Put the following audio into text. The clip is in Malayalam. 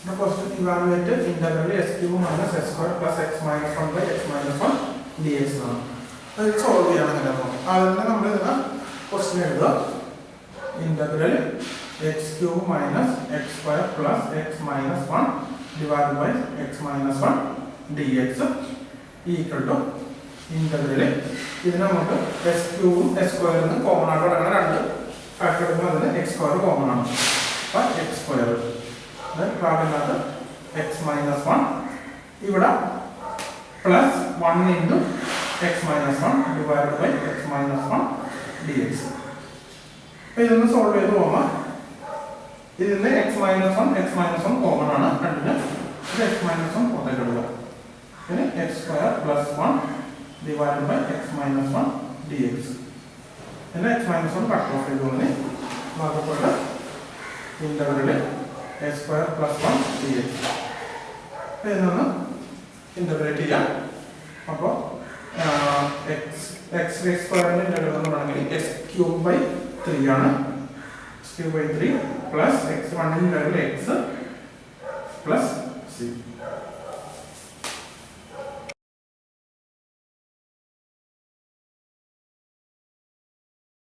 The question evaluated integral s cube minus s square plus x minus 1 by x minus 1 dx ആണ്. അത് സോൾവ് ചെയ്യണമെന്നില്ല. അതിന് നമ്മൾ ഇതിനെ ക്വസ്റ്റ്യൻ എഴുതുക. Integral x cube minus x square plus x minus 1 divided by x minus 1 dx equal to integral ഇതിനെ നമുക്ക് s cube s square ന്ന് കോമൺ ആയിട്ട് എടുക്കണം. രണ്ട് ഫാക്ടർ എടുക്കുമ്പോൾ അതിന് x square കോമൺ ആണ്. അപ്പോൾ x square ാകത്ത് x minus 1 ഇവിടെ plus 1 into x minus 1 divided by x minus 1 dx. അപ്പോൾ ഇതൊന്ന് സോൾവ് ചെയ്ത് പോകാം. ഇതിന് x minus 1 കോമൺ ആണ്. രണ്ടിന് ഇത് x minus 1 പുറത്തേക്ക് എടുക്കുക. പിന്നെ x square plus 1 divided by x minus 1 dx. പിന്നെ x minus 1 കട്ട് ഓഫ് ചെയ്ത് പോകുന്നത് മാർക്കപ്പോട്ട് integral x square plus 1 dx. ഇതിനൊന്ന് ഇന്റഗ്രേറ്റ് ചെയ്യാം. അപ്പോൾ x സ്ക്വയറിന്റെ ഇന്റഗ്രൽ എന്ന് പറയുന്നത് x cube by 3 ആണ്. x cube by 3 plus x1 integral x plus c.